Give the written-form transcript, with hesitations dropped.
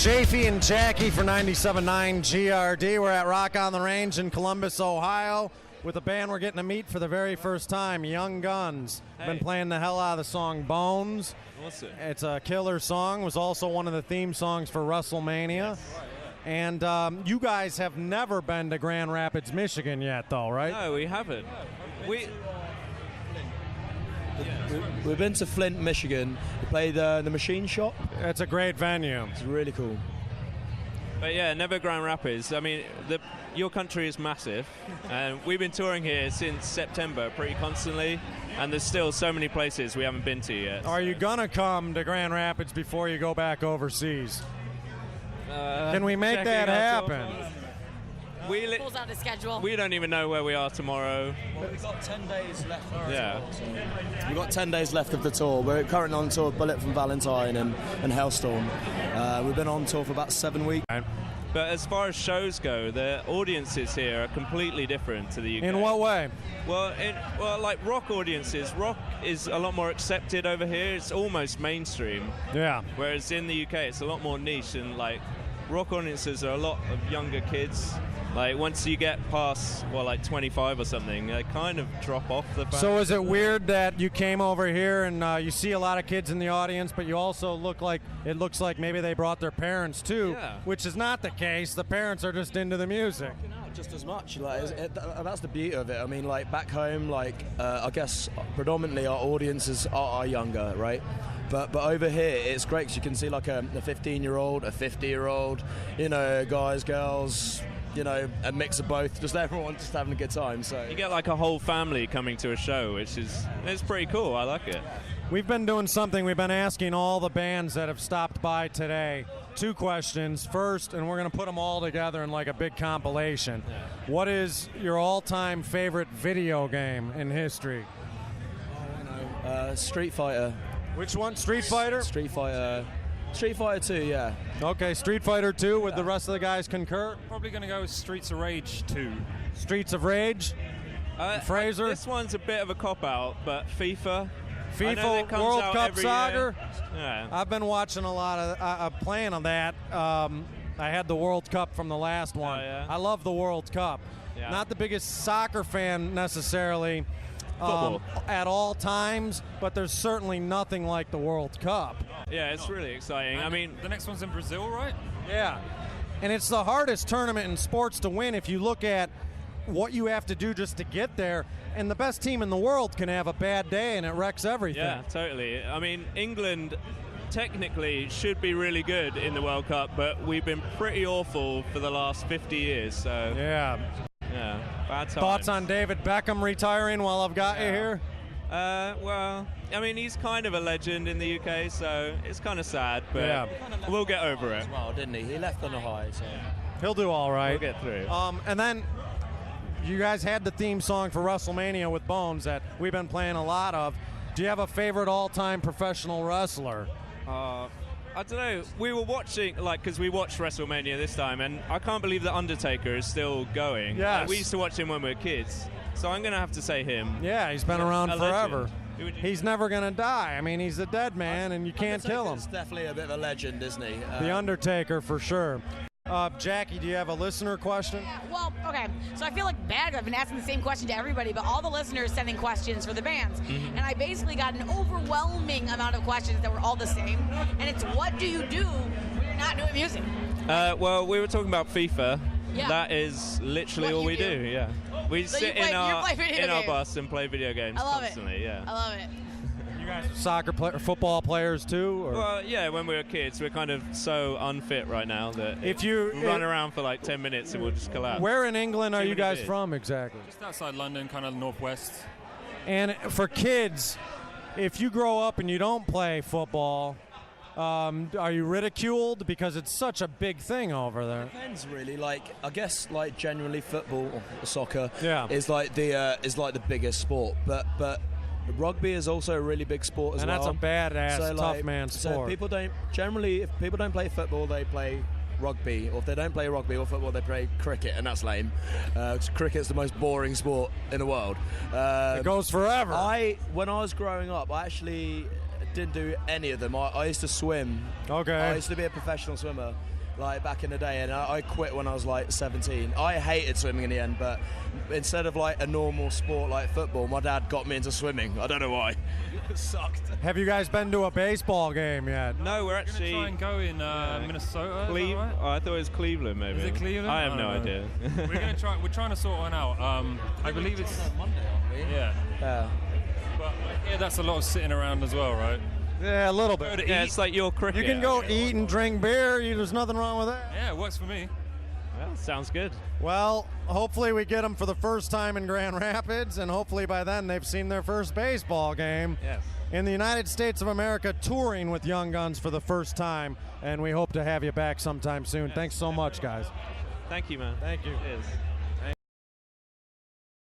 Chafee and Jackie for 97.9 GRD. We're at Rock on the Range in Columbus, Ohio, with a band we're getting to meet for the very first time, Young Guns. Hey. Been playing the hell out of the song Bones. Awesome. It's a killer song. It was also one of the theme songs for WrestleMania. Yes. And you guys have never been to Grand Rapids, Michigan yet, though, right? No, we haven't. We've been to Flint, Michigan. We played the Machine Shop. It's a great venue. It's really cool. But yeah, never Grand Rapids. I mean, your country is massive, and we've been touring here since September pretty constantly, and there's still so many places we haven't been to yet. Are you going to come to Grand Rapids before you go back overseas? Can we make that happen? Pulls out the schedule. We don't even know where we are tomorrow. Well, we've got 10 days left. Yeah. We've got 10 days left of the tour. We're currently on tour with Bullet from Valentine and Hellstorm. We've been on tour for about 7 weeks. But as far as shows go, the audiences here are completely different to the UK. In what way? Well, like rock audiences, rock is a lot more accepted over here. It's almost mainstream. Yeah. Whereas in the UK, it's a lot more niche, and like rock audiences are a lot of younger kids. Like once you get past, like 25 or something, they kind of drop off the band. So is it weird that you came over here and you see a lot of kids in the audience, but you also looks like maybe they brought their parents too, Yeah. which is not the case. The parents are just into the music. Just as much, that's the beauty of it. I mean, like back home, I guess predominantly our audiences are younger, right? But over here, it's great because you can see like a 15-year-old, a 50-year-old, guys, girls, a mix of both. Just everyone just having a good time. So you get like a whole family coming to a show, it's pretty cool. I like it. We've been doing something. We've been asking all the bands that have stopped by today 2 questions. First, and we're going to put them all together in like a big compilation. Yeah. What is your all-time favorite video game in history? Street Fighter. Which one? Street Fighter? Street Fighter 2, yeah. Okay, Street Fighter 2. Would the rest of the guys concur? Probably going to go with Streets of Rage 2. Streets of Rage? Fraser? This one's a bit of a cop-out, but FIFA. I know FIFA that comes World out Cup every Soccer? year. Yeah. I've been watching a lot of playing on that. I had the World Cup from the last one. Oh, yeah? I love the World Cup. Yeah. Not the biggest soccer fan necessarily Football. at all times, but there's certainly nothing like the World Cup. Yeah, it's really exciting. I mean, The next one's in Brazil, right? Yeah. And it's the hardest tournament in sports to win if you look at what you have to do just to get there. And the best team in the world can have a bad day and it wrecks everything. yeah, totally. I mean, England technically should be really good in the World Cup, but we've been pretty awful for the last 50 years. So Yeah. yeah, bad times. Thoughts on David Beckham retiring while I've got you here? Well, I mean, he's kind of a legend in the UK, so it's kind of sad, but Yeah. we'll get over it. Well, didn't he? He left on a high, so. He'll do all right. We'll get through. And then you guys had the theme song for WrestleMania with Bones that we've been playing a lot of. Do you have a favorite all-time professional wrestler? I don't know. We were watching, because we watched WrestleMania this time, and I can't believe that Undertaker is still going. Yes. We used to watch him when we were kids, so I'm going to have to say him. Yeah, he's been around A forever. legend. Who would you- He's never going to die. I mean, he's a dead man, and you can't kill him. He's definitely a bit of a legend, isn't he? The Undertaker, for sure. Jackie, do you have a listener question? Well, okay. So I feel like bad. I've been asking the same question to everybody, but all the listeners sending questions for the bands. And I basically got an overwhelming amount of questions that were all the same. And it's, what do you do when you're not doing music? Well, we were talking about FIFA. Yeah. That is literally What all you we do. do. Yeah. We So sit you play- in our you play video in our games. bus and play video games I love constantly. it. Yeah. I love it. You guys soccer football players too? Or? Well, yeah, when we were kids, we're kind of so unfit right now that If you- we run around for like 10 minutes and we'll just collapse. Where in England are Too you many guys beers. from exactly? Just outside London, kind of northwest. And for kids, if you grow up and you don't play football, are you ridiculed because it's such a big thing over there? Depends really. I guess generally football or soccer Yeah. is like the biggest sport, but rugby is also a really big sport as And well. that's a badass, tough man So sport. people don't generally, if people don't play football, they play rugby, or if they don't play rugby or football, they play cricket, and that's lame. 'Cause cricket's the most boring sport in the world. It goes forever. When I was growing up, I actually didn't do any of them. I used to swim. Okay. I used to be a professional swimmer. like back in the day, and I quit when I was like 17. I hated swimming in the end, but instead of like a normal sport like football, my dad got me into swimming. I don't know why. It sucked. Have you guys been to a baseball game yet? No, we're We're actually. gonna try and go in Minnesota. Is that right? Oh, I thought it was Cleveland, maybe. Is it Cleveland? I have I no don't know. idea. We're trying to sort one out. I believe it's Monday, aren't we? yeah. Yeah. But yeah, that's a lot of sitting around as well, right? Yeah, a little bit. Yeah, it's like your cricket. You can go eat and drink beer. There's nothing wrong with that. Yeah, it works for me. Well, sounds good. Well, hopefully we get them for the first time in Grand Rapids, and hopefully by then they've seen their first baseball game. Yes. In the United States of America, touring with Young Guns for the first time, and we hope to have you back sometime soon. Thanks so much, guys. Thank you, man. Thank you. Cheers.